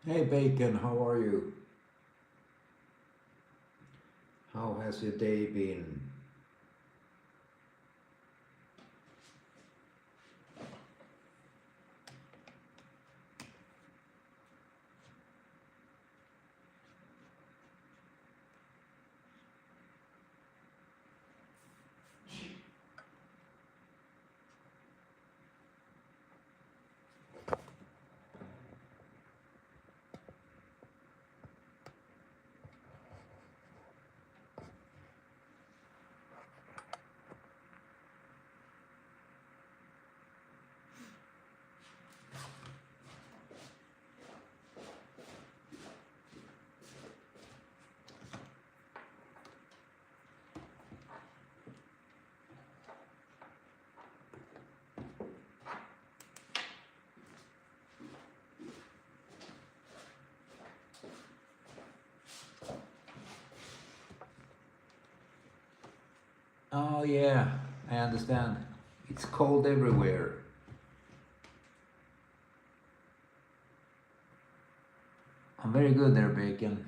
Hey Bacon, how are you? How has your day been? Oh yeah, I understand. It's cold everywhere. I'm very good there, Bacon.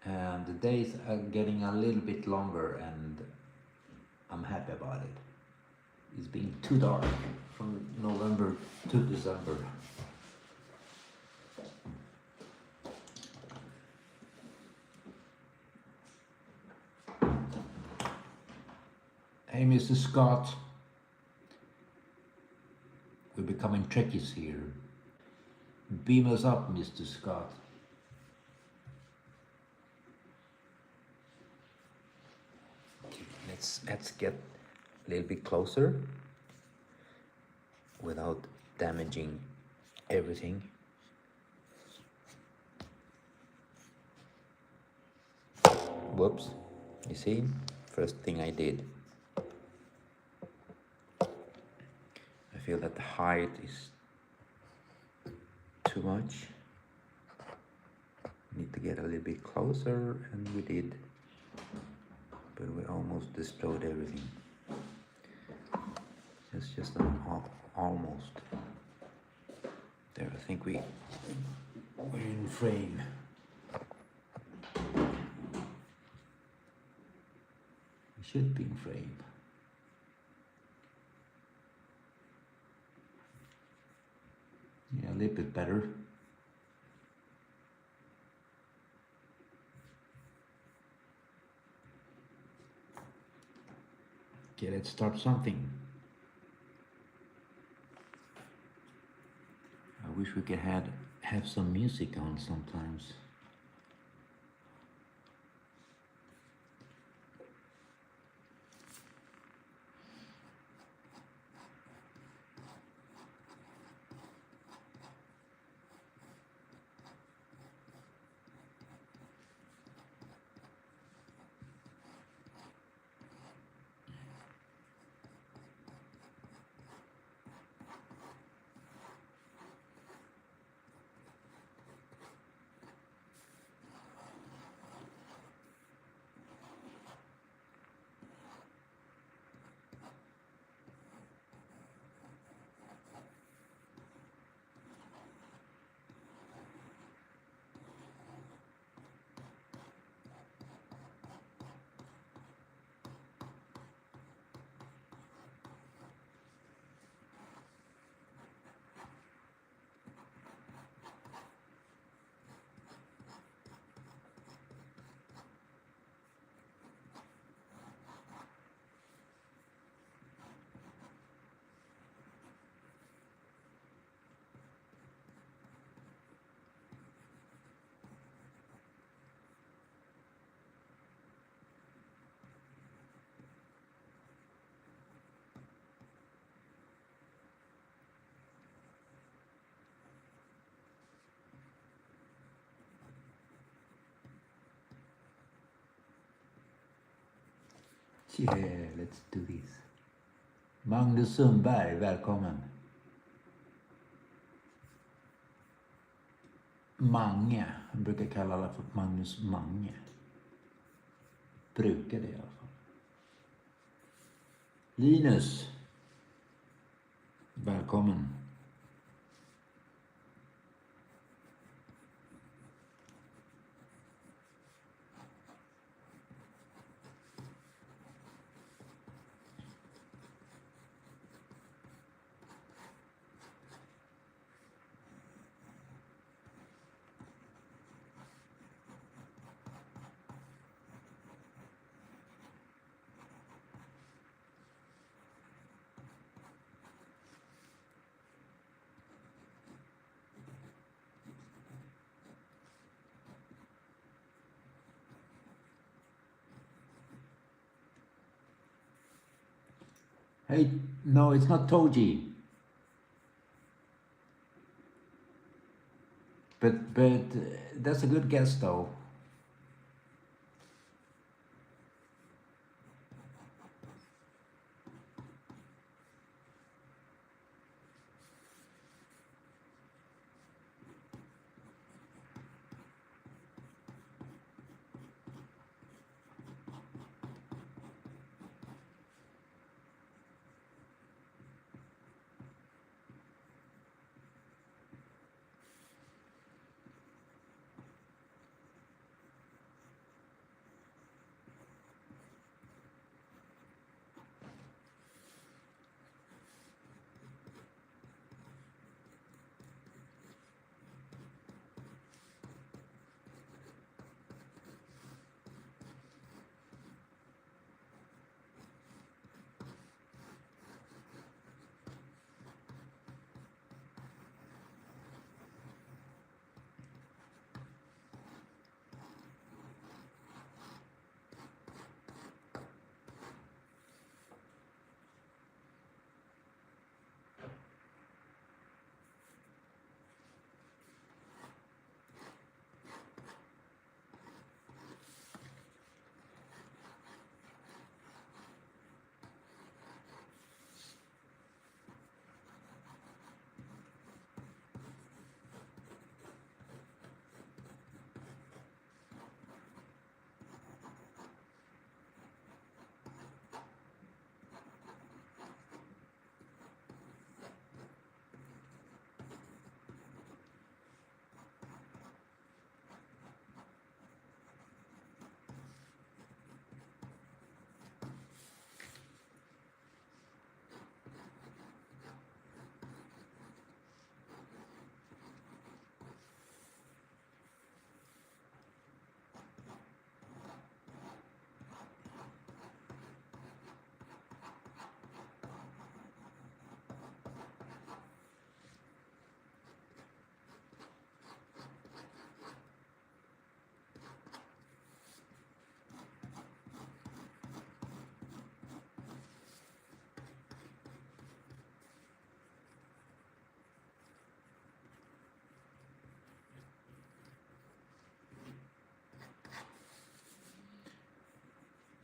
And the days are getting a little bit longer and I'm happy about it. It's been too dark from November to December. Hey Mr. Scott, we're becoming trekkies here. Beam us up, Mr. Scott. Okay, let's get a little bit closer without damaging everything. Whoops, you see, first thing I did. I feel that the height is too much. Need to get a little bit closer, and we did, but we almost destroyed everything. It's just an almost. There, I think we're in frame. We should be in frame. Yeah, a little bit better. Okay, let's start something. I wish we could have some music on sometimes. Yeah, let's do this. Magnus Sundberg, välkommen. Mange, jag brukar kalla alla för Magnus Mange. Brukar det i alla fall. Linus, välkommen. Hey, no, it's not Toji. But that's a good guess though.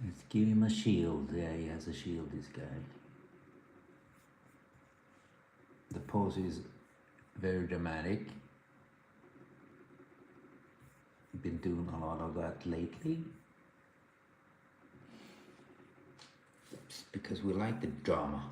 Let's give him a shield. Yeah, he has a shield, this guy. The pose is very dramatic. Been doing a lot of that lately. It's because we like the drama.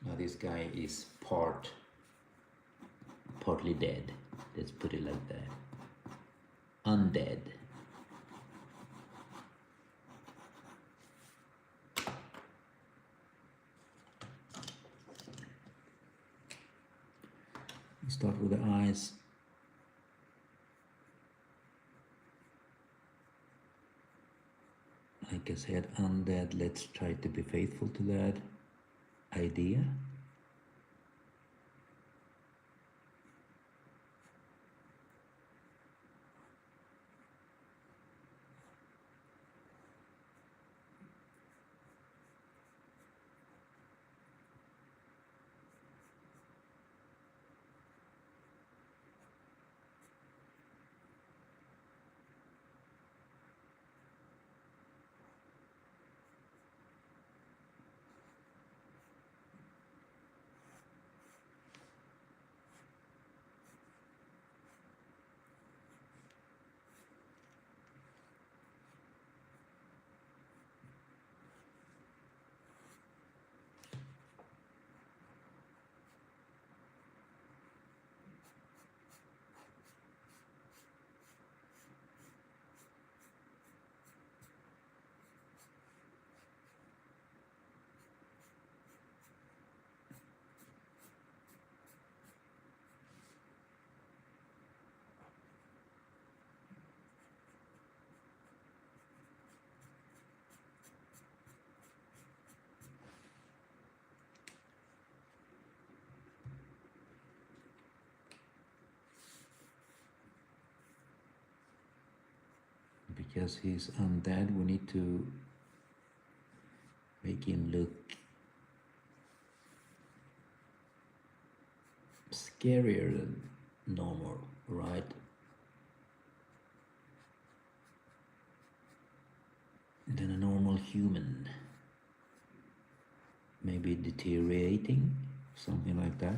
Now this guy is partly dead. Let's put it like that. Undead. Start with the eyes. Like I said, undead. Let's try to be faithful to that idea. because he's undead. We need to make him look scarier than normal, right? Than a normal human. Maybe deteriorating, something like that.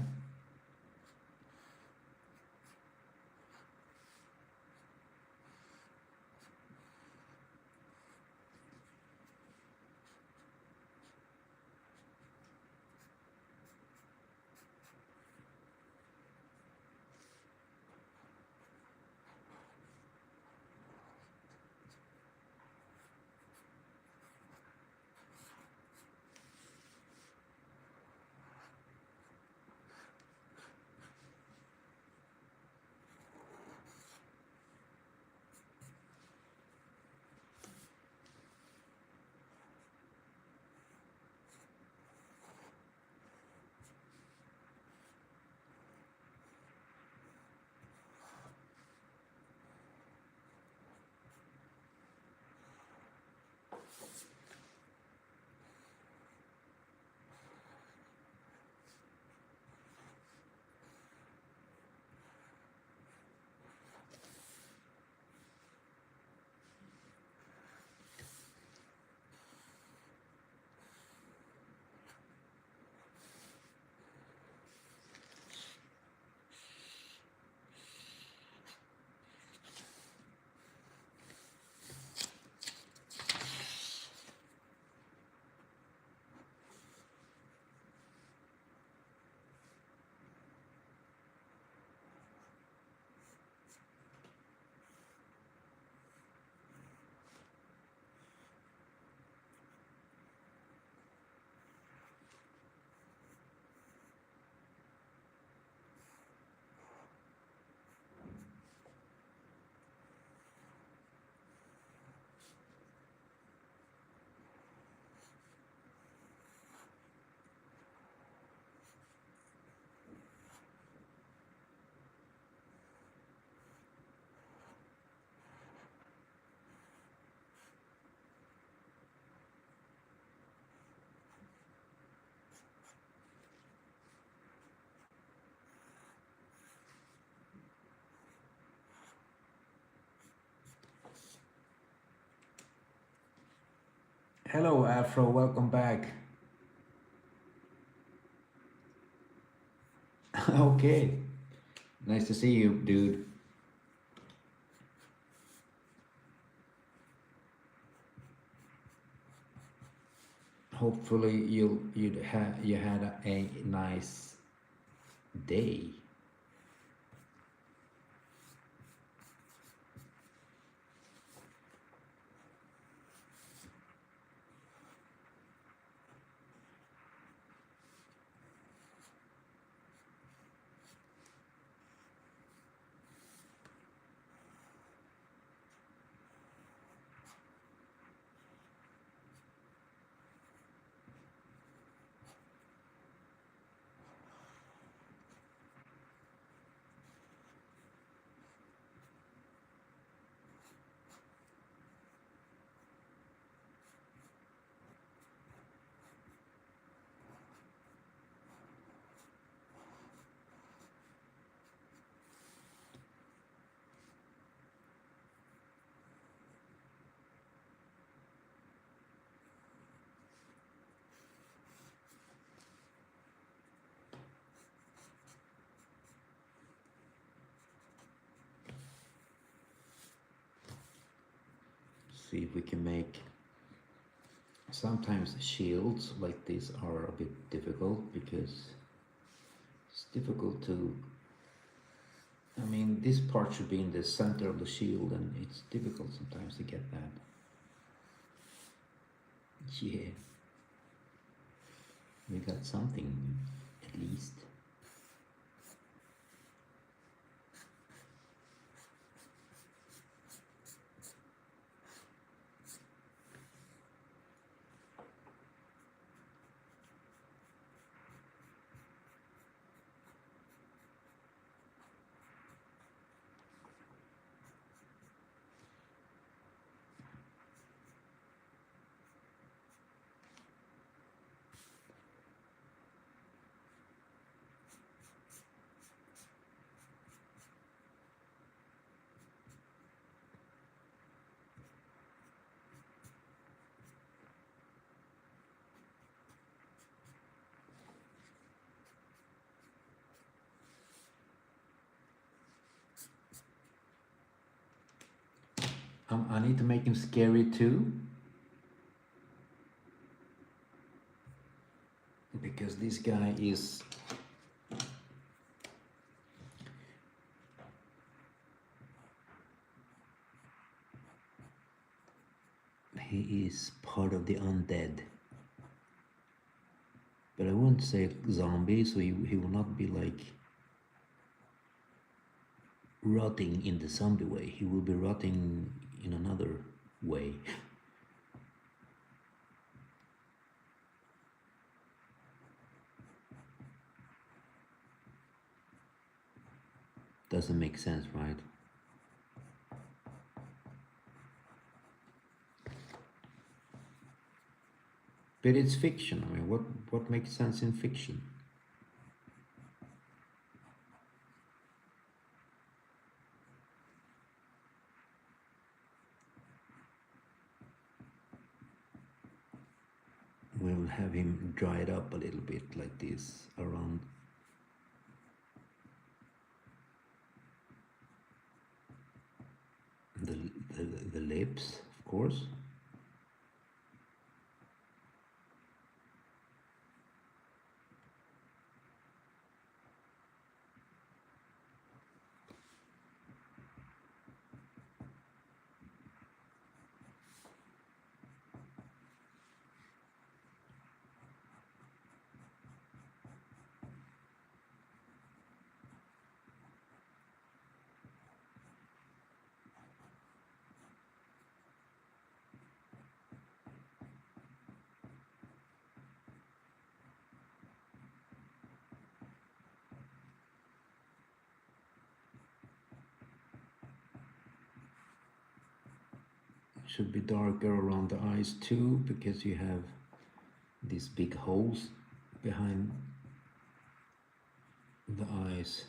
Hello, Afro. Welcome back. Okay. Nice to see you, dude. Hopefully you had a nice day. See if we can make. Sometimes shields like this are a bit difficult because it's difficult to. I mean, this part should be in the center of the shield, and it's difficult sometimes to get that. Yeah, we got something at least. I need to make him scary too, because this guy is part of the undead. But I wouldn't say zombie, so he will not be like rotting in the zombie way. He will be rotting in another way. Doesn't make sense, right? But it's fiction. I mean, what makes sense in fiction? We'll have him dried up a little bit like this around the lips, of course. Should be darker around the eyes too, because you have these big holes behind the eyes.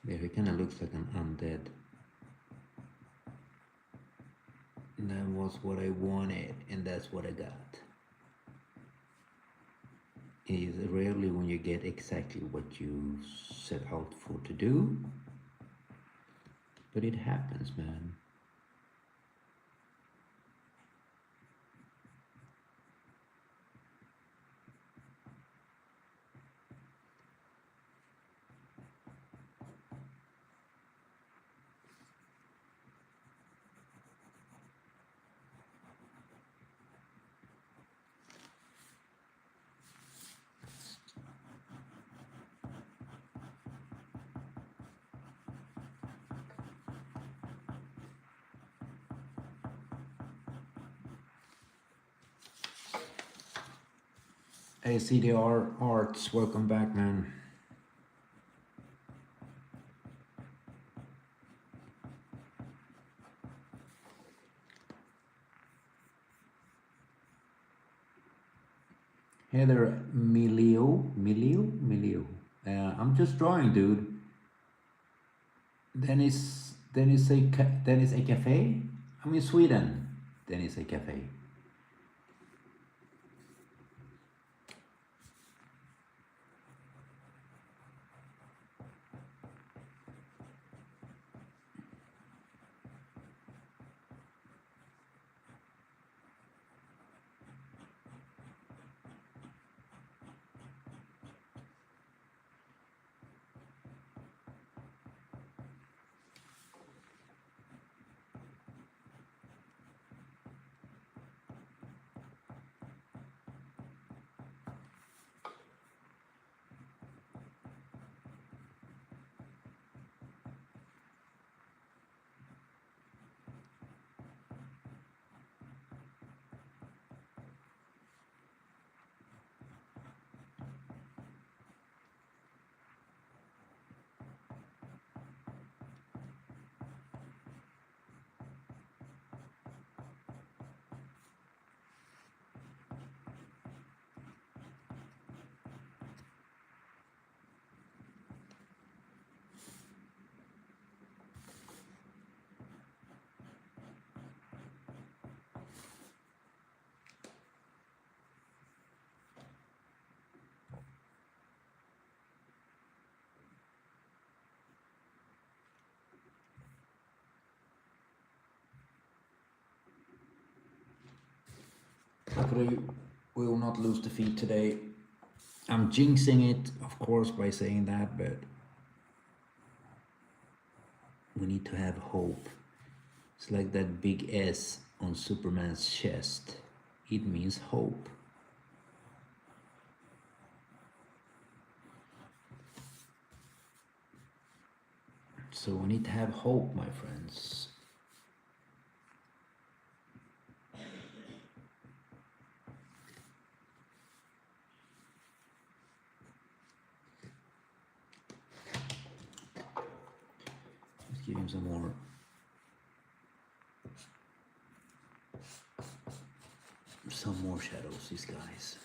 Yeah, he kind of looks like an undead. And that was what I wanted, and that's what I got. It is rarely when you get exactly what you set out for to do, but it happens, man. Hey, CDR Arts, welcome back, man. Hey there, Milio. I'm just drawing, dude. Dennis a cafe. I'm in Sweden, then it's a cafe. Hopefully we will not lose the feed today. I'm jinxing it, of course, by saying that, but we need to have hope. It's like that big S on Superman's chest. It means hope. So we need to have hope, my friends. Let's give him some more. Some more shadows, these guys.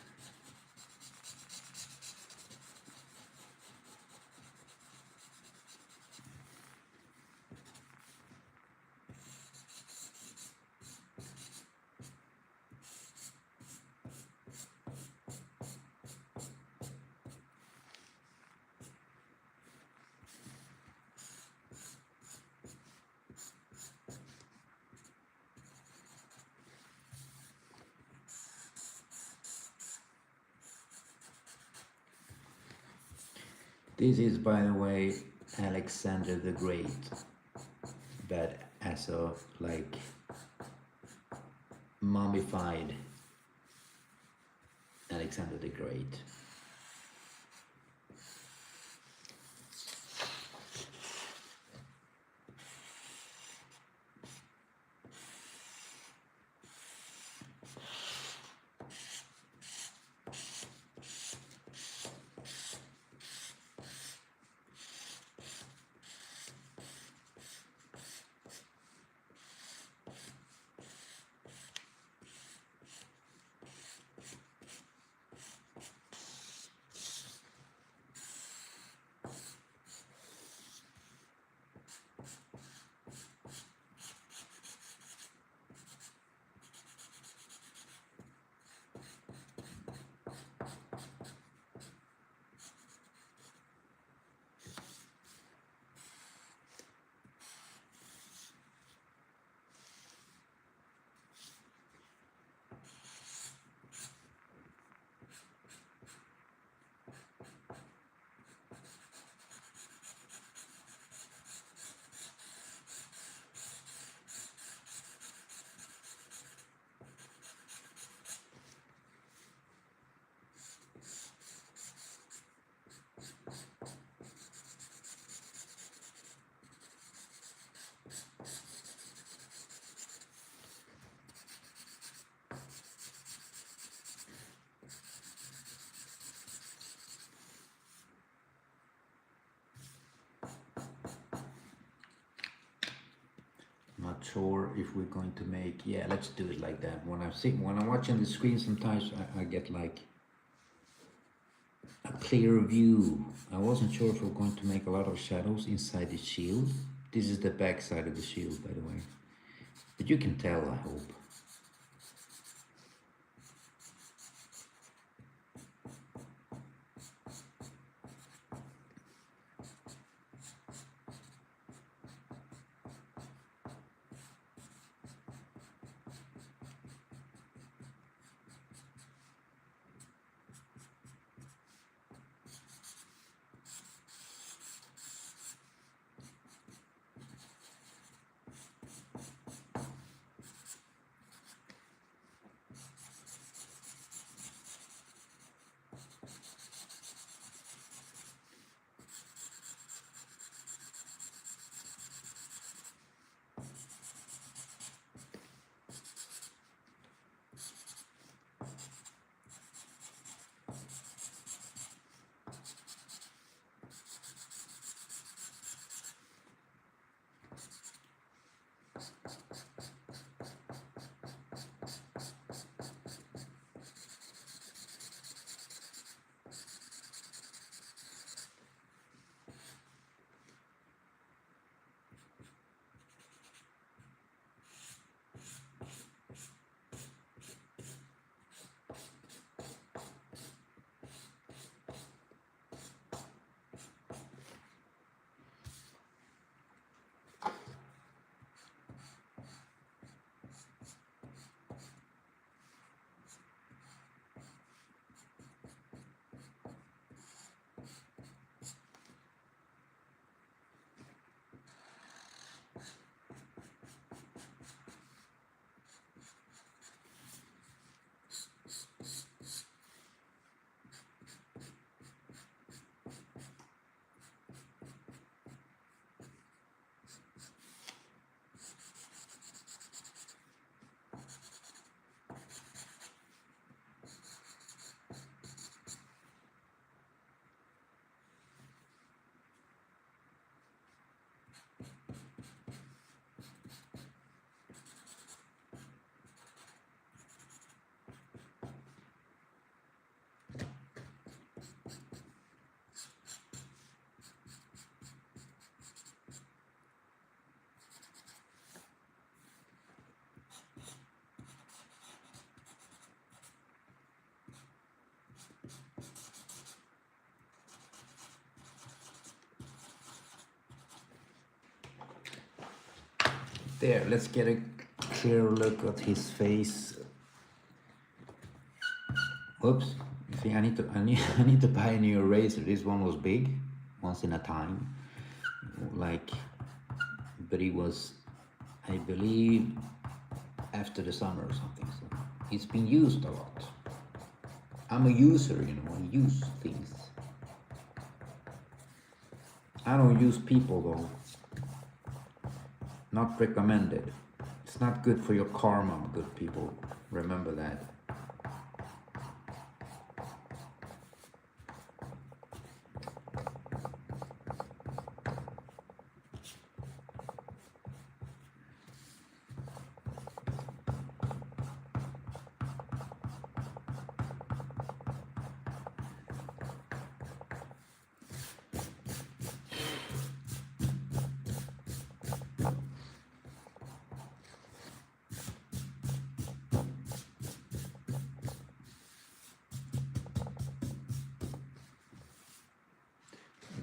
This is, by the way, Alexander the Great, but as a like mummified Alexander the Great. Not sure if we're going to make, yeah, let's do it like that. When I'm watching the screen, sometimes I get like a clearer view. I wasn't sure if we're going to make a lot of shadows inside the shield. This is the back side of the shield, by the way. But you can tell, I hope. There, let's get a clearer look at his face. Oops, you see, I need to buy a new eraser. This one was big, once in a time, like, but it was, I believe, after the summer or something. So it's been used a lot. I'm a user, you know, I use things. I don't use people though. Not recommended. It's not good for your karma, good people. Remember that.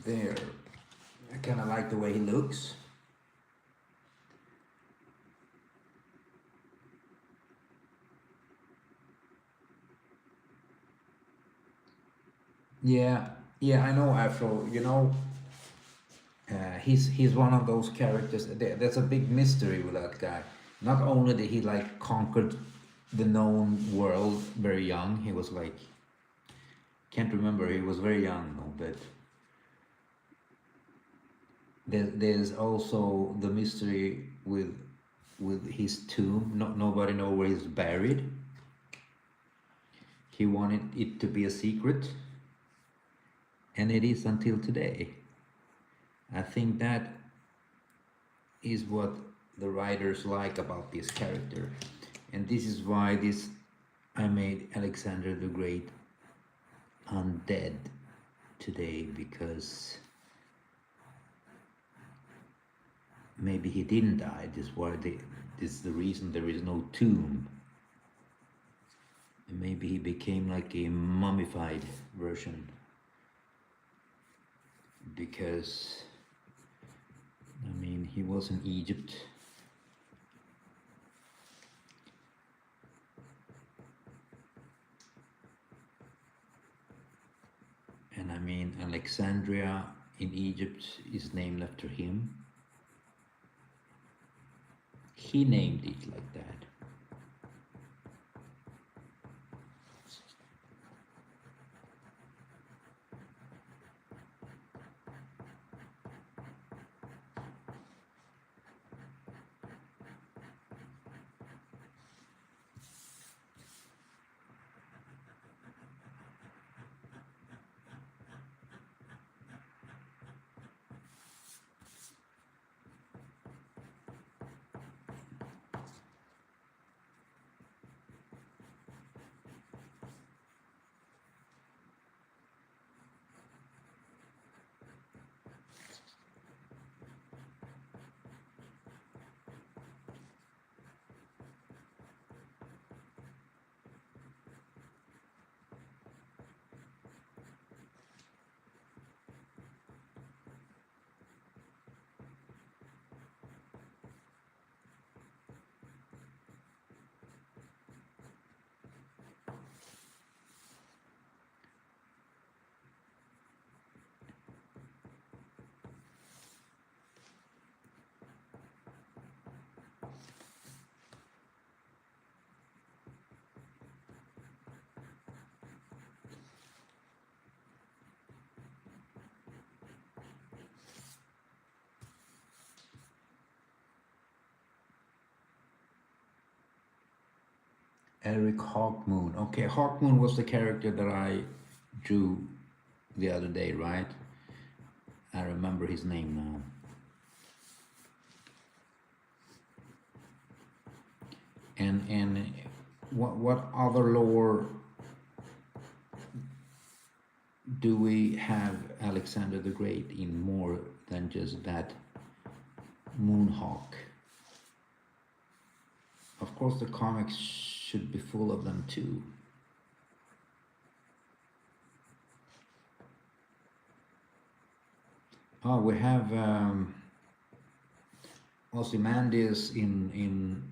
There. I kind of like the way he looks. Yeah, yeah, I know Afro. You know, he's one of those characters. There's a big mystery with that guy. Not only did he like conquered the known world very young, he was like, can't remember, he was very young, no, but there's also the mystery with his tomb. Nobody know where he's buried. He wanted it to be a secret, and it is until today. I think that is what the writers like about this character, and this is why I made Alexander the Great undead today, because maybe he didn't die. This is why This is the reason there is no tomb. And maybe he became like a mummified version because, I mean, he was in Egypt. And I mean, Alexandria in Egypt is named after him. He named it like that. Eric Hawkmoon. Okay, Hawkmoon was the character that I drew the other day, right? I remember his name now. And what other lore do we have Alexander the Great in more than just that Moonhawk? Of course, the comics should be full of them too. Oh, we have Ozymandias in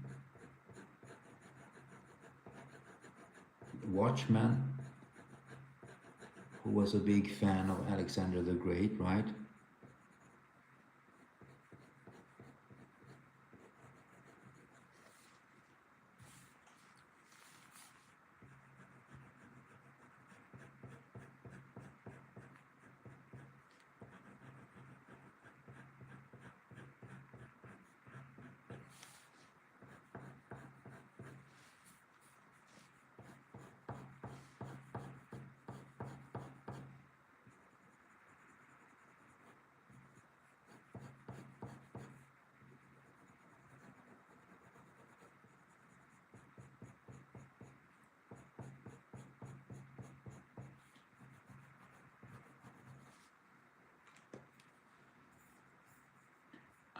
Watchmen, who was a big fan of Alexander the Great, right?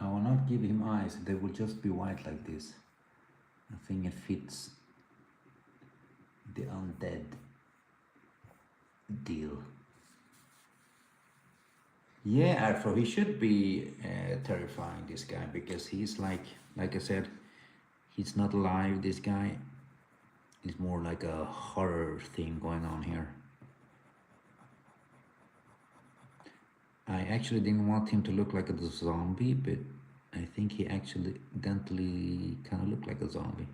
I will not give him eyes, they will just be white like this. I think it fits the undead deal. Yeah, Afro, he should be terrifying, this guy, because he's like I said, he's not alive, this guy. He's more like a horror thing going on here. I actually didn't want him to look like a zombie, but I think he actually accidentally kind of looked like a zombie.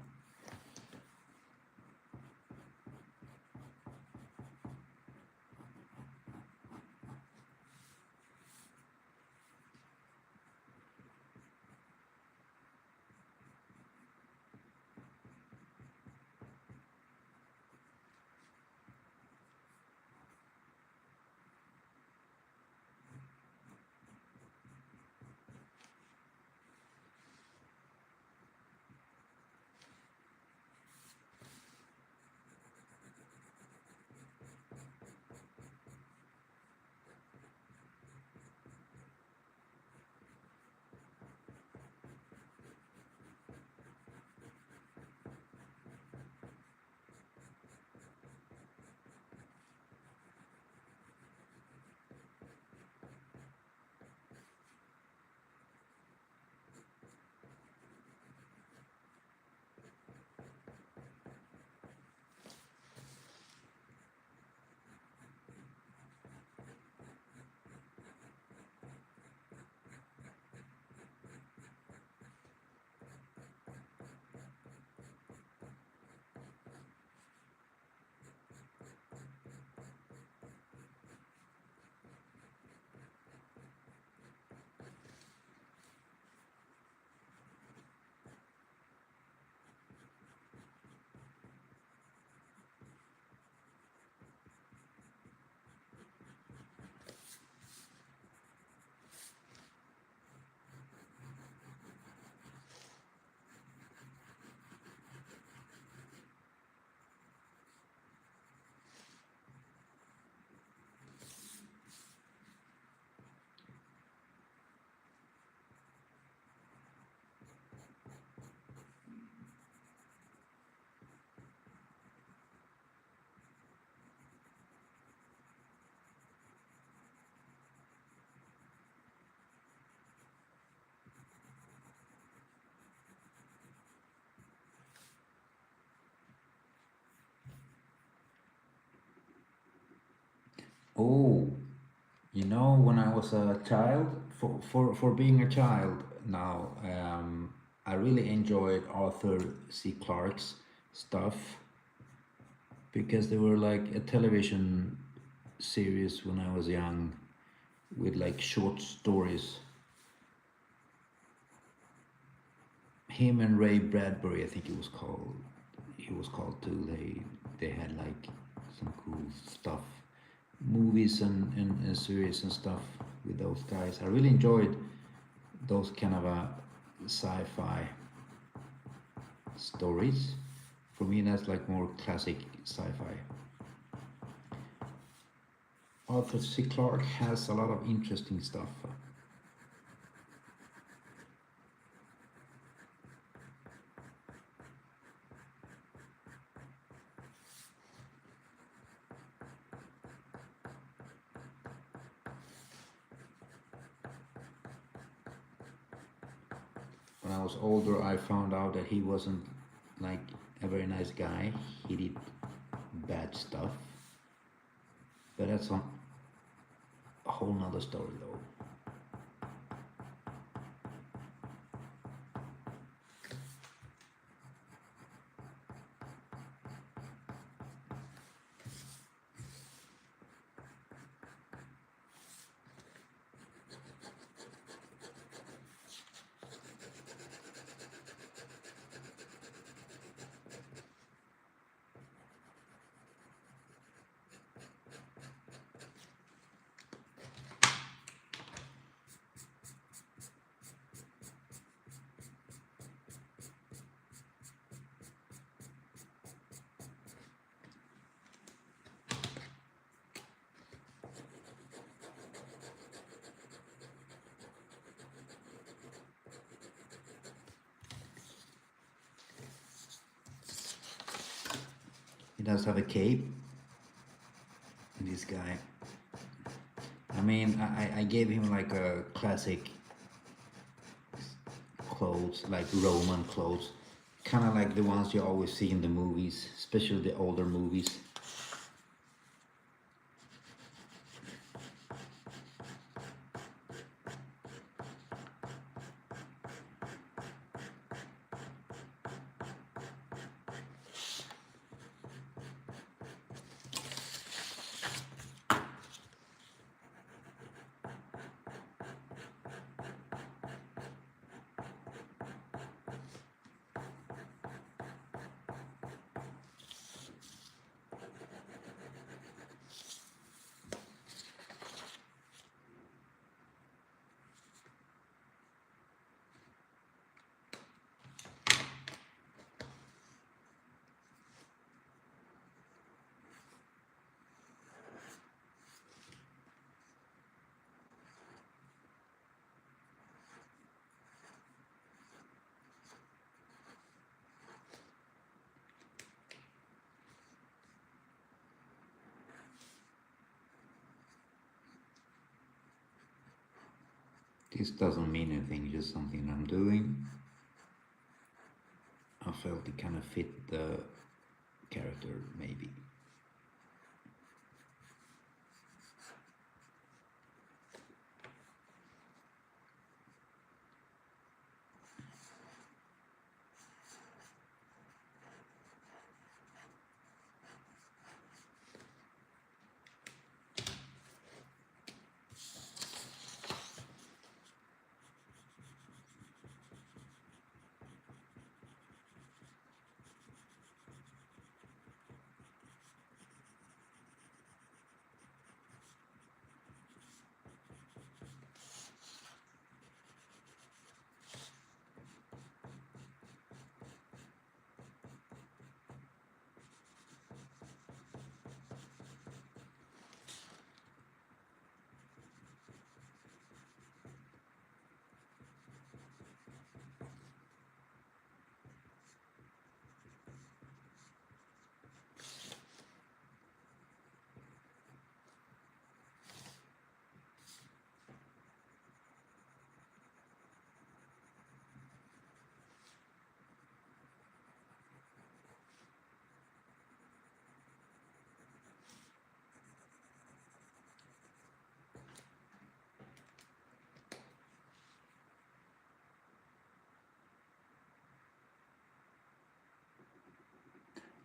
Oh, you know, when I was a child, for being a child now, I really enjoyed Arthur C. Clarke's stuff because they were like a television series when I was young with like short stories. Him and Ray Bradbury, I think it was called. He was called too. They had like some cool stuff, movies and series and stuff with those guys. I really enjoyed those kind of sci-fi stories. For me, that's like more classic sci-fi. Arthur C. Clarke has a lot of interesting stuff. When I was older, I found out that he wasn't like a very nice guy. He did bad stuff, but that's a whole nother story, though. He does have a cape. This guy. I mean, I gave him like a classic clothes, like Roman clothes, kind of like the ones you always see in the movies, especially the older movies. This doesn't mean anything, just something I'm doing. I felt it kind of fit the character, maybe.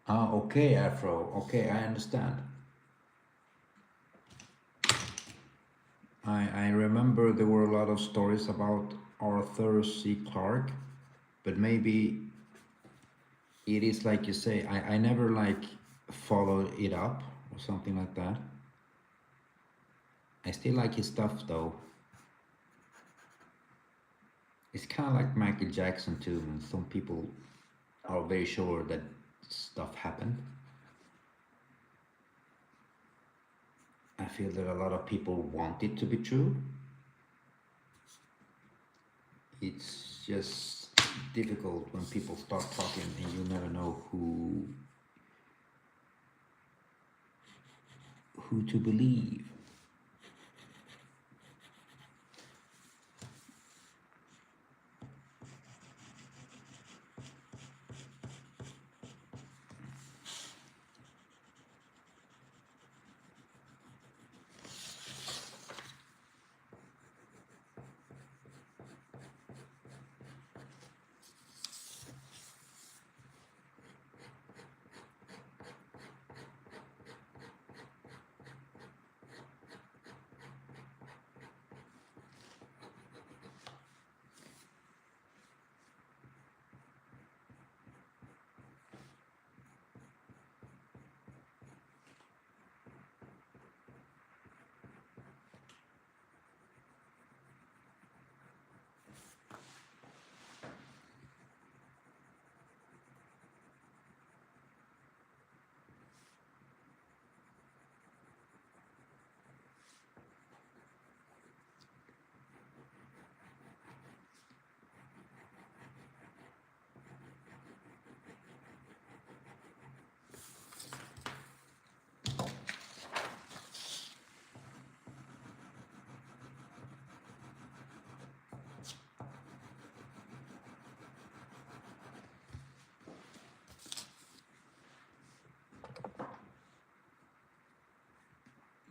Ah, okay, Afro. Okay, I understand. I remember there were a lot of stories about Arthur C. Clarke, but maybe it is like you say, I never like followed it up or something like that. I still like his stuff though. It's kind of like Michael Jackson too, and some people are very sure that stuff happened. I feel that a lot of people want it to be true. It's just difficult when people start talking and you never know who to believe.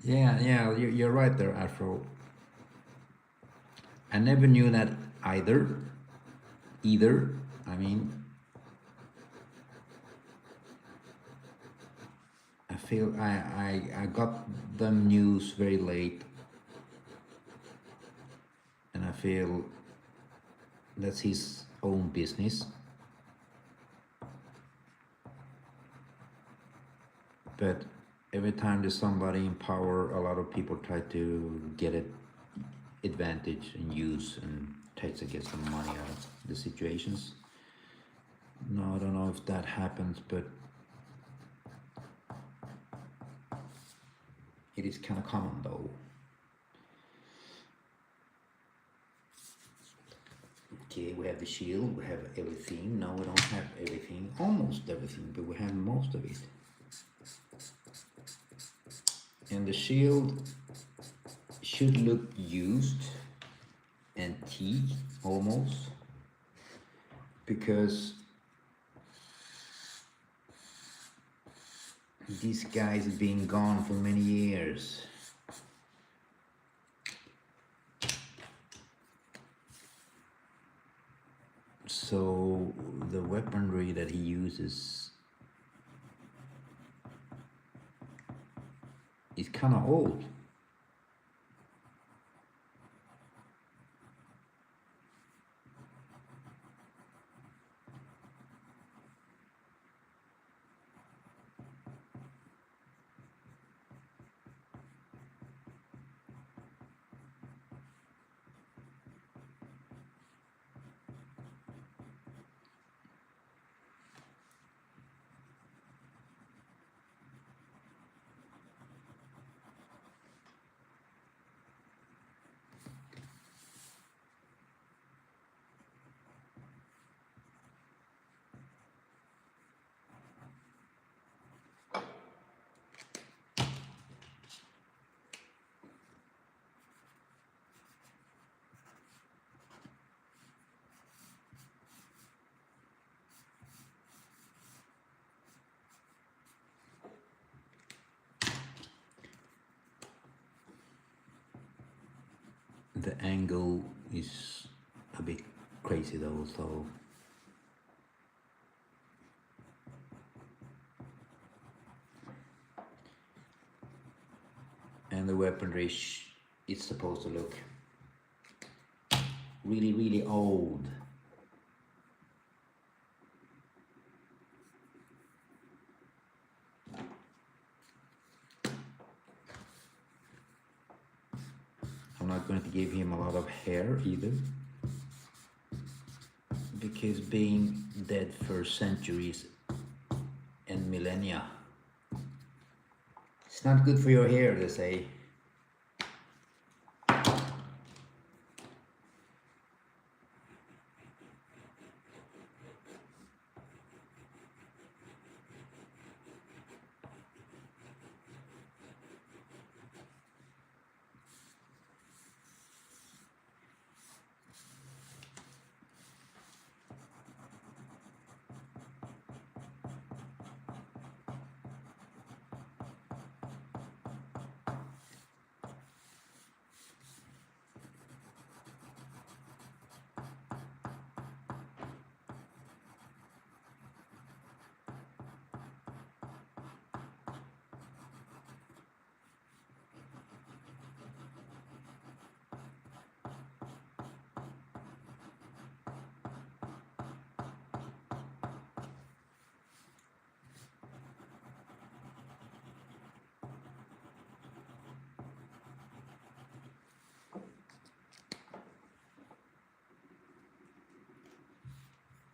Yeah, yeah, you're right there, Afro. I never knew that either. Either. I mean, I feel I got the news very late, and I feel that's his own business. But every time there's somebody in power, a lot of people try to get it advantage and use and try to get some money out of the situations. No, I don't know if that happens, but it is kind of common though. Okay, we have the shield, we have everything. No, we don't have everything, almost everything, but we have most of it. And the shield should look used, antique almost, because this guy's been gone for many years. So the weaponry that he uses is kind of old. The angle is a bit crazy though, so the weaponry it's supposed to look really, really old. I'm not going to give him a lot of hair either, because being dead for centuries and millennia, it's not good for your hair, they say.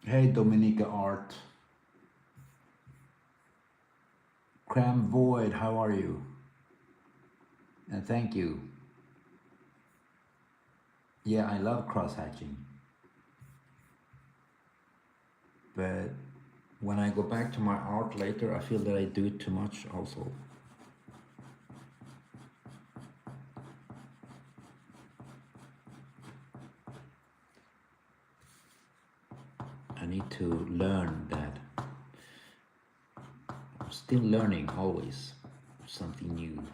Hey Dominica Art. Cram Void, how are you? And thank you. Yeah, I love cross hatching. But when I go back to my art later, I feel that I do it too much also. I need to learn that. I'm still learning always something new.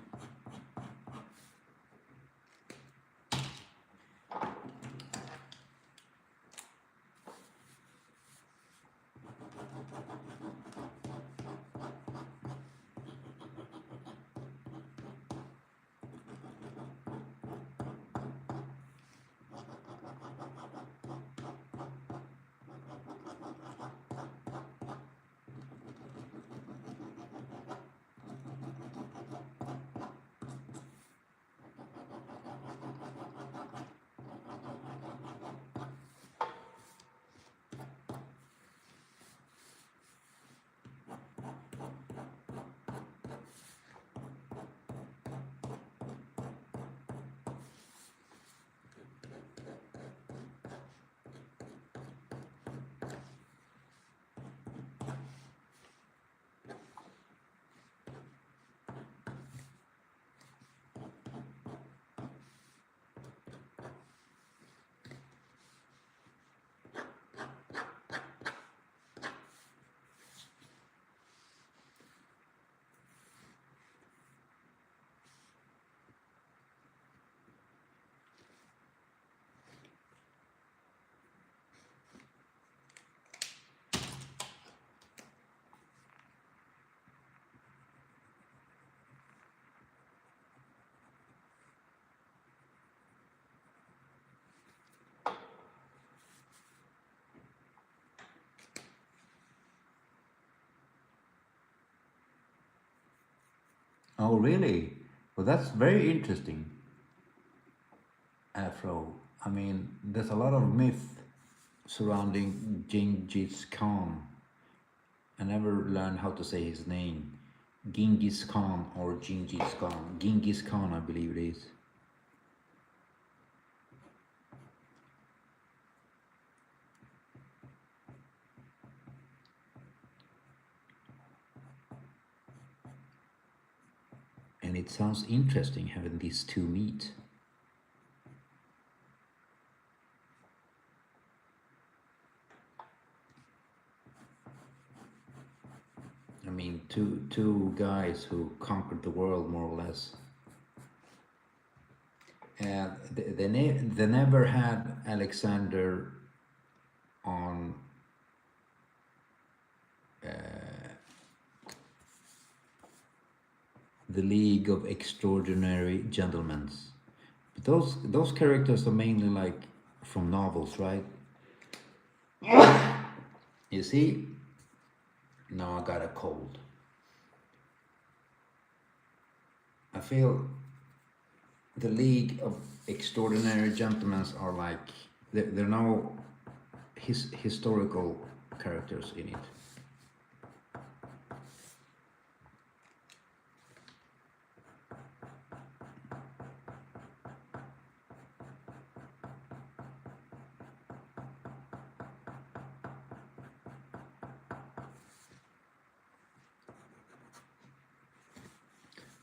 Oh, really? Well, that's very interesting, Afro. I mean, there's a lot of myth surrounding Genghis Khan. I never learned how to say his name. Genghis Khan or Genghis Khan. Genghis Khan, I believe it is. And it sounds interesting having these two meet. I mean, two guys who conquered the world more or less. And they never had Alexander on the League of Extraordinary Gentlemen. Those characters are mainly like from novels, right? You see, now I got a cold. I feel the League of Extraordinary Gentlemen are like they're now historical characters in it.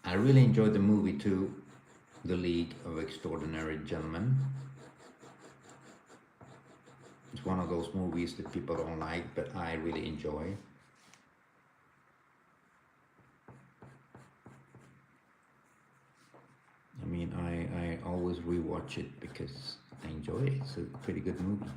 I really enjoyed the movie too, The League of Extraordinary Gentlemen. It's one of those movies that people don't like, but I really enjoy. I mean, I always rewatch it because I enjoy it. It's a pretty good movie.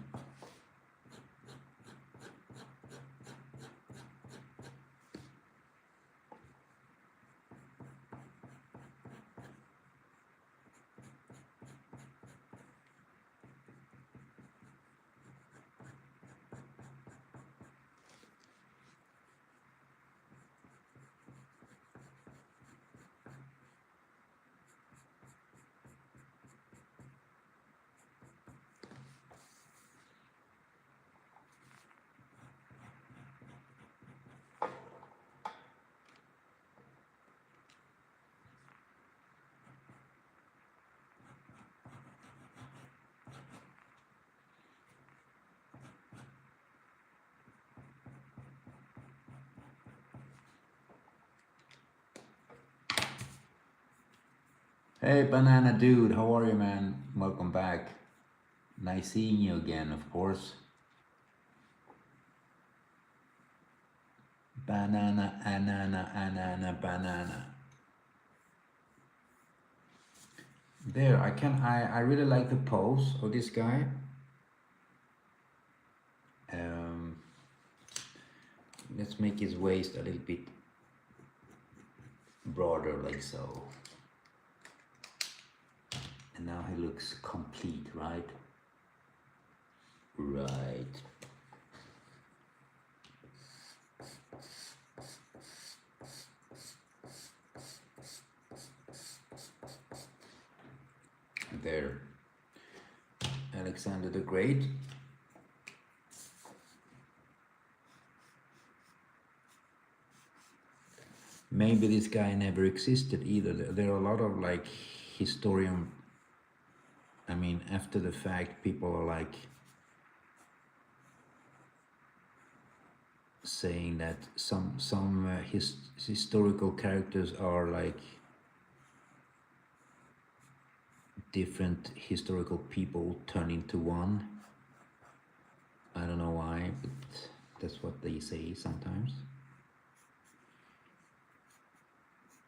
Hey, Banana Dude, how are you, man? Welcome back. Nice seeing you again, of course. Banana, anana, anana, banana. There, I really like the pose of this guy. Um, let's make his waist a little bit broader, like so. And now he looks complete, right? Right. There. Alexander the Great. Maybe this guy never existed either. There are a lot of like historian, I mean, after the fact, people are like saying that some historical characters are like different historical people turned into one. I don't know why, but that's what they say sometimes.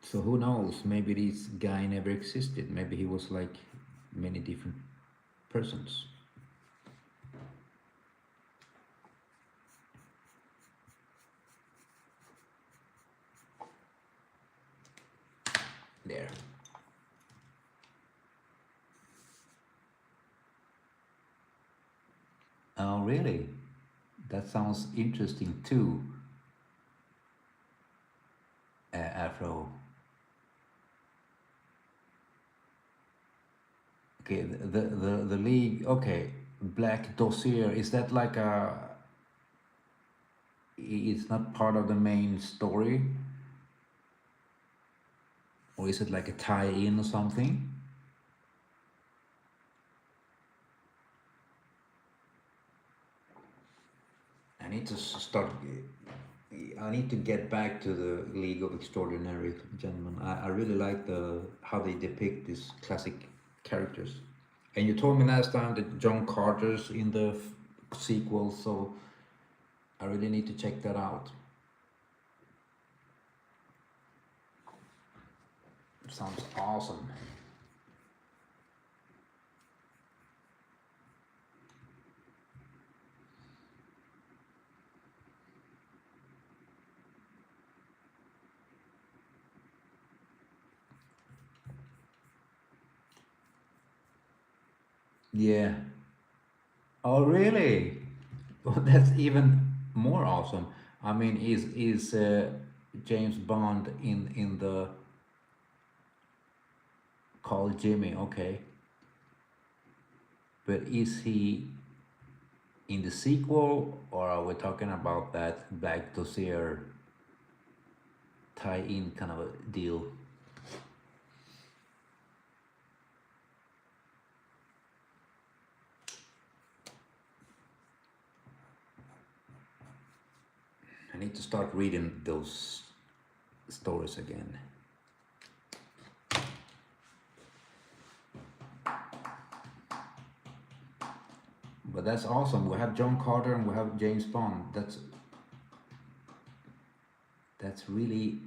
So who knows? Maybe this guy never existed. Maybe he was like many different persons. There. Oh, really? That sounds interesting too. Afro. Okay, the league. Okay, Black Dossier. Is that like a? It's not part of the main story, or is it like a tie-in or something? I need to start. I need to get back to the League of Extraordinary Gentlemen. I really like the how they depict these classic characters. And you told me last time that John Carter's in the sequel, so I really need to check that out. It sounds awesome. Yeah. Oh, really? Well, that's even more awesome. I mean, is James Bond in the Call Jimmy? Okay, but is he in the sequel, or are we talking about that Black Dossier tie-in kind of a deal? I need to start reading those stories again. But that's awesome. We have John Carter and we have James Bond. That's really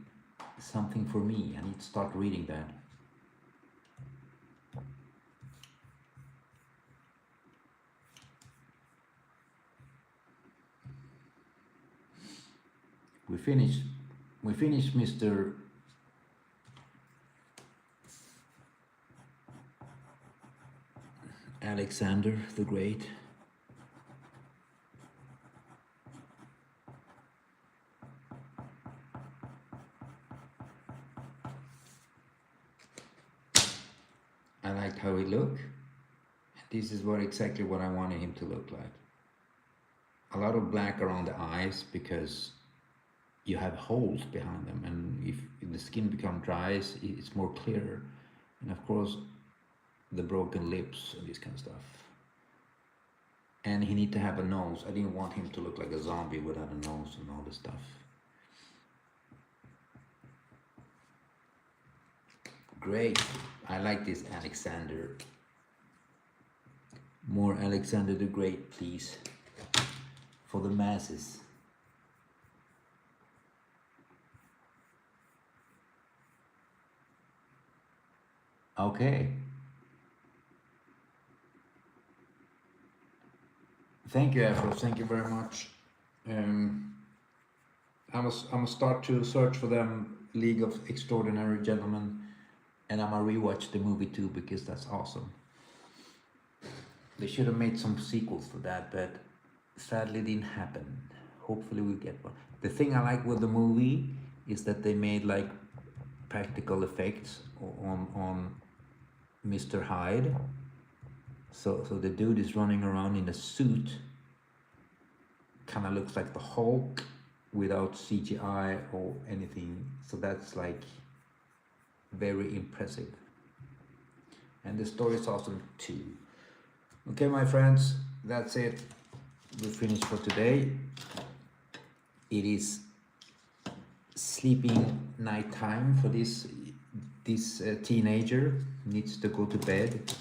something for me. I need to start reading that. We finished. We finished Mr. Alexander the Great. I liked how he looked. This is exactly what I wanted him to look like. A lot of black around the eyes because you have holes behind them, and if the skin becomes dry, it's more clear. And of course, the broken lips and this kind of stuff. And he need to have a nose. I didn't want him to look like a zombie without a nose and all this stuff. Great. I like this Alexander. More Alexander the Great, please. For the masses. Okay. Thank you, Afro. Thank you very much. I'm gonna start to search for them League of Extraordinary Gentlemen, and I'm gonna rewatch the movie too because that's awesome. They should have made some sequels for that, but sadly didn't happen. Hopefully we get one. The thing I like with the movie is that they made like practical effects on Mr. Hyde. So the dude is running around in a suit, kind of looks like the Hulk without CGI or anything. So that's like very impressive. And the story is awesome too. Okay, my friends, that's it. We're finished for today. It is sleeping night time for this teenager. Needs to go to bed,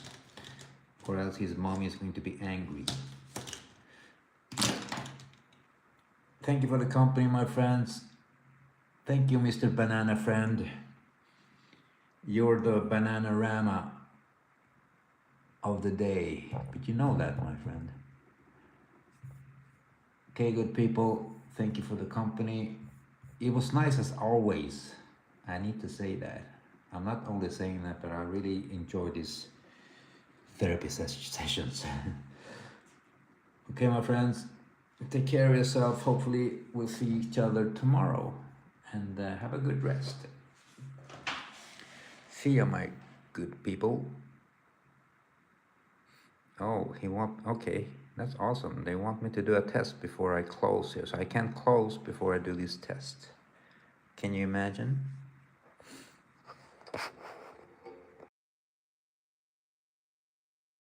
or else his mommy is going to be angry. Thank you for the company, my friends. Thank you, Mr. Banana Friend. You're the Banana-rama of the day. But you know that, my friend. Okay, good people. Thank you for the company. It was nice as always. I need to say that. I'm not only saying that, but I really enjoy these therapy sessions. Okay, my friends. Take care of yourself. Hopefully we'll see each other tomorrow. And have a good rest. See ya, my good people. Oh, okay, that's awesome. They want me to do a test before I close here. So I can't close before I do this test. Can you imagine?